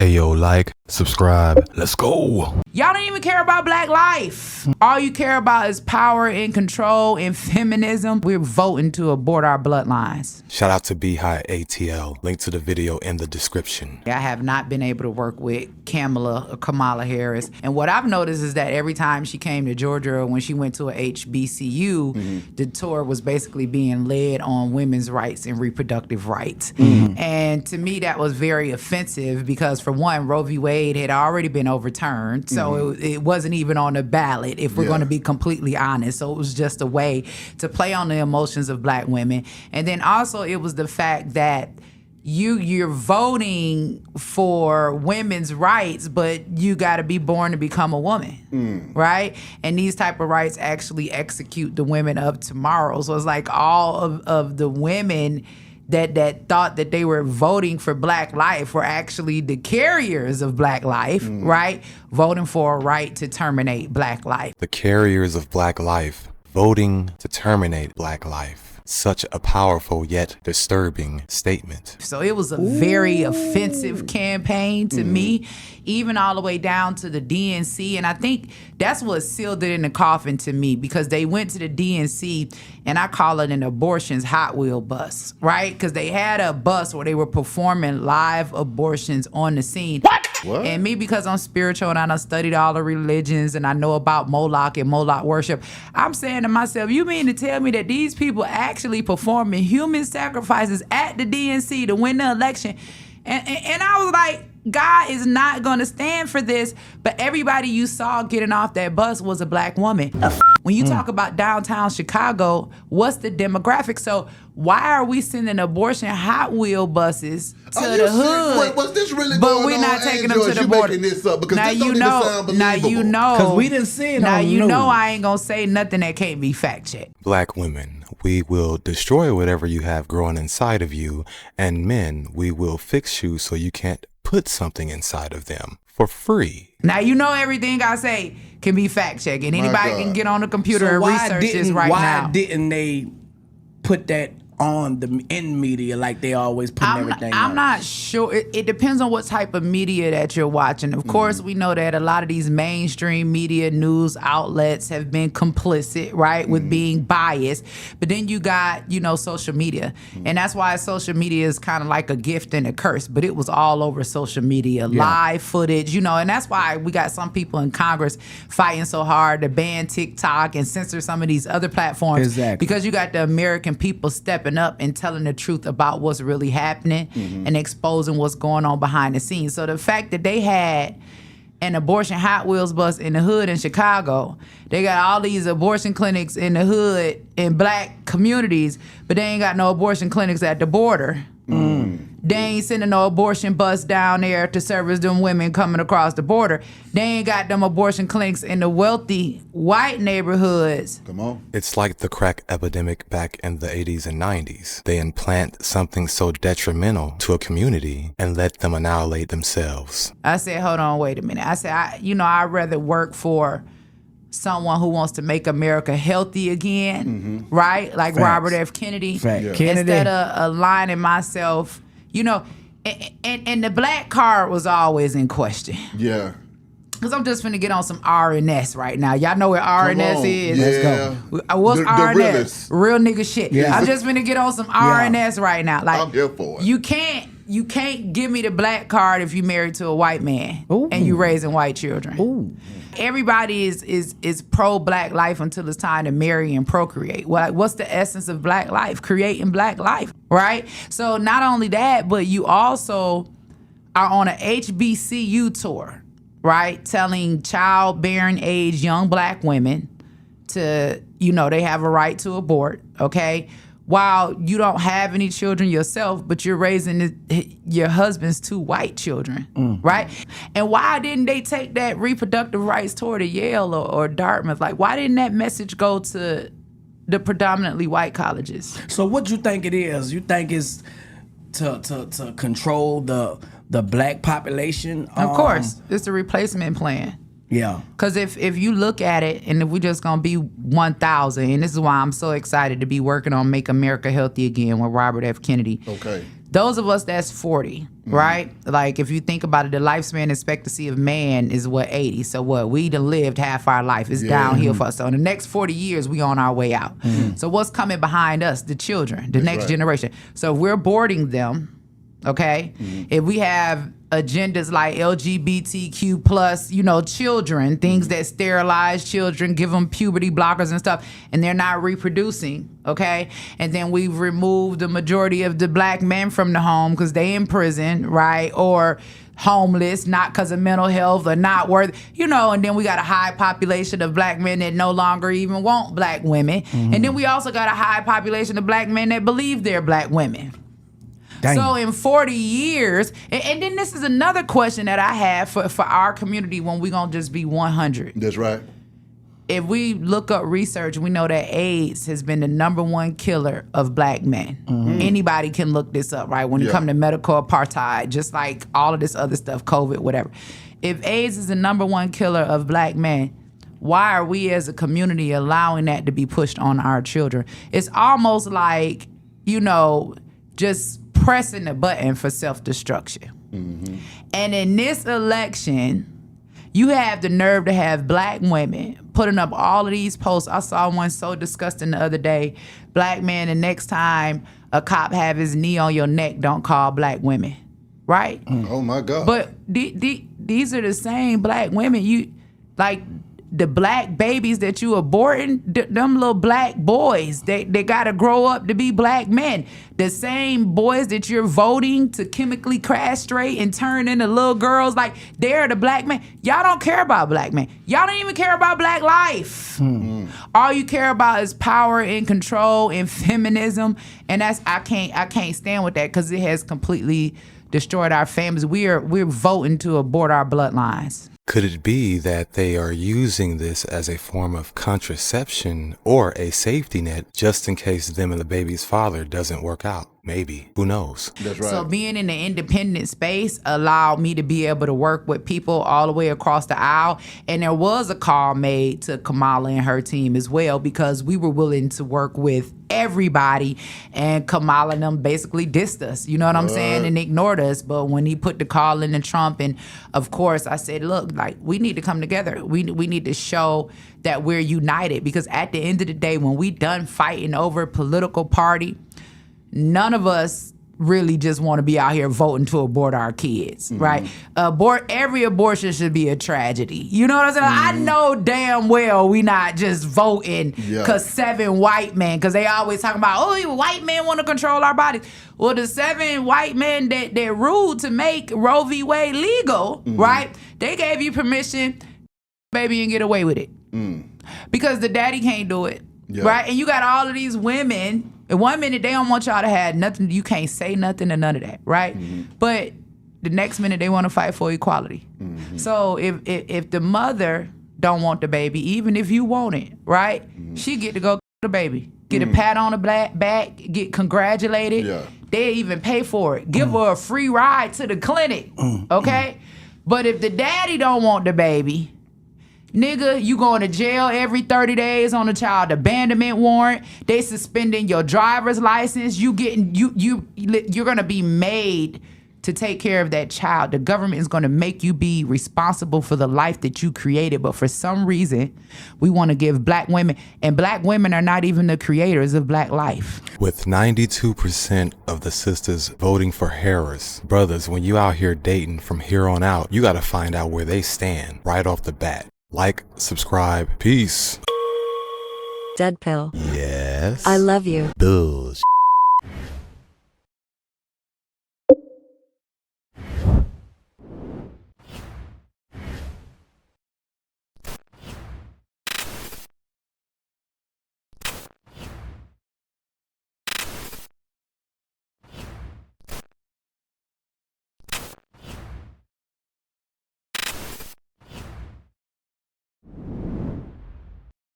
Ayo, like, subscribe, let's go. Y'all don't even care about black life. All you care about is power and control and feminism. We're voting to abort our bloodlines. Shout out to Beehive ATL. Link to the video in the description. I have not been able to work with Kamala Harris. And what I've noticed is that every time she came to Georgia or when she went to a HBCU, the tour was basically being led on women's rights and reproductive rights. And to me, that was very offensive because, for one, Roe v. Wade had already been overturned. So it wasn't even on the ballot, if we're going to be completely honest. So it was just a way to play on the emotions of black women. And then also it was the fact that you're voting for women's rights, but you got to be born to become a woman, right? And these type of rights actually execute the women of tomorrow. So it's like all of the women that thought that they were voting for black life were actually the carriers of black life, right? Voting for a right to terminate black life. The carriers of black life, voting to terminate black life. Such a powerful yet disturbing statement. So it was a very offensive campaign to me, even all the way down to the DNC. And I think that's what sealed it in the coffin to me, because they went to the DNC, and I call it an abortions Hot Wheel bus, right? Because they had a bus where they were performing live abortions on the scene. What? And me, because I'm spiritual and I done studied all the religions and I know about Moloch and Moloch worship, I'm saying to myself, you mean to tell me that these people actually performing human sacrifices at the DNC to win the election? And I was like, God is not going to stand for this. But everybody you saw getting off that bus was a black woman. When you talk about downtown Chicago, what's the demographic? So why are we sending abortion Hot Wheel buses to the hood? Was this really but going we're not on, taking Angie, them to the border. Making this up? Because now this don't you even know. sound Now believable. you know. Because we didn't see it now on you news. know I ain't gonna say nothing that can't be fact checked. Black women, we will destroy whatever you have growing inside of you. And men, we will fix you so you can't put something inside of them for free. Now you know everything I say can be fact checked, and anybody can get on the computer and research this right now. Why didn't they put that on the in media like they always put everything I'm on? not sure. It depends on what type of media that you're watching. Of course, we know that a lot of these mainstream media news outlets have been complicit, right, with being biased. But then you got, social media. And that's why social media is kind of like a gift and a curse. But it was all over social media, live footage, and that's why we got some people in Congress fighting so hard to ban TikTok and censor some of these other platforms. Exactly. Because you got the American people stepping up and telling the truth about what's really happening and exposing what's going on behind the scenes. So the fact that they had an abortion Hot Wheels bus in the hood in Chicago, they got all these abortion clinics in the hood in black communities, but they ain't got no abortion clinics at the border. They ain't sending no abortion bus down there to service them women coming across the border. They ain't got them abortion clinics in the wealthy white neighborhoods. Come on. It's like the crack epidemic back in the 80s and 90s. They implant something so detrimental to a community and let them annihilate themselves. I said, hold on, wait a minute. I said, I'd rather work for someone who wants to make America healthy again, right? Like Robert F. Kennedy. Instead of aligning myself, and the black card was always in question. Yeah. Because I'm just finna get on some RNS right now. Y'all know what RNS is? Yeah. Let's go. What's The RNS? realest. Real nigga shit. Yeah. I'm just finna get on some RNS right now. Like, I'm here for it. You can't give me the black card if you married to a white man and you raising white children. Everybody is pro black life until it's time to marry and procreate. What's the essence of black life? Creating black life, right? So not only that, but you also are on an HBCU tour, right? Telling childbearing age young black women to, they have a right to abort, okay? While you don't have any children yourself, but you're raising your husband's 2 white children, right? And why didn't they take that reproductive rights toward to Yale or Dartmouth? Like, why didn't that message go to the predominantly white colleges? So what you think it is? You think it's to control the black population? Of course, it's a replacement plan. Yeah. Because if you look at it, and if we're just going to be 1,000, and this is why I'm so excited to be working on Make America Healthy Again with Robert F. Kennedy. Okay. those of us that's 40, right? Like if you think about it, the lifespan expectancy of man is what, 80. So what, we done lived half our life. It's downhill for us. So in the next 40 years, we on our way out. So what's coming behind us? The children, the next generation. So if we're boarding them, okay? If we have agendas like LGBTQ plus, you know, children, things that sterilize children, give them puberty blockers and stuff, and they're not reproducing, okay? And then we've removed the majority of the black men from the home because they in prison, right? Or homeless, not because of mental health or not worth, you know, and then we got a high population of black men that no longer even want black women. And then we also got a high population of black men that believe they're black women. Dang. So in 40 years, and then this is another question that I have for our community when we gonna just be 100. That's right. If we look up research, we know that AIDS has been the #1 killer of black men. Anybody can look this up, right? When it comes to medical apartheid, just like all of this other stuff, COVID, whatever. If AIDS is the #1 killer of black men, why are we as a community allowing that to be pushed on our children? It's almost like, you know, just pressing the button for self-destruction. And in this election, you have the nerve to have black women putting up all of these posts. I saw one so disgusting the other day. Black man, the next time a cop have his knee on your neck, don't call black women, right? Oh my God. But these are the same black women. You like the black babies that you aborting, them little black boys, they gotta grow up to be black men. The same boys that you're voting to chemically castrate and turn into little girls, like they're the black men. Y'all don't care about black men. Y'all don't even care about black life. All you care about is power and control and feminism, and that's I can't stand with that because it has completely destroyed our families. We're voting to abort our bloodlines. Could it be that they are using this as a form of contraception or a safety net just in case them and the baby's father doesn't work out? Maybe. Who knows? That's right. So being in the independent space allowed me to be able to work with people all the way across the aisle. And there was a call made to Kamala and her team as well because we were willing to work with everybody. And Kamala and them basically dissed us, you know what I'm saying, and ignored us. But when he put the call in to Trump, and of course I said, look, like we need to come together. We need to show that we're united because at the end of the day, when we done fighting over political party, none of us really just want to be out here voting to abort our kids, right? Every abortion should be a tragedy. You know what I'm saying? I know damn well we not just voting because 7 white men, because they always talking about, oh, white men want to control our bodies. Well, the 7 white men that ruled to make Roe v. Wade legal, right? They gave you permission, baby, and get away with it. Because the daddy can't do it, right? And you got all of these women. And 1 minute they don't want y'all to have nothing, you can't say nothing or none of that, right? But the next minute they want to fight for equality. So if the mother don't want the baby, even if you want it, right? She get to go the baby, get a pat on the back, get congratulated. They even pay for it. Give her a free ride to the clinic, okay? But if the daddy don't want the baby, nigga, you going to jail every 30 days on a child abandonment warrant. They suspending your driver's license. You're gonna be made to take care of that child. The government is gonna make you be responsible for the life that you created. But for some reason, we want to give black women, and black women are not even the creators of black life. With 92% of the sisters voting for Harris, brothers, when you out here dating from here on out, you gotta find out where they stand right off the bat. Like, subscribe, peace. DeadPill. Yes. I love you. Bullshit.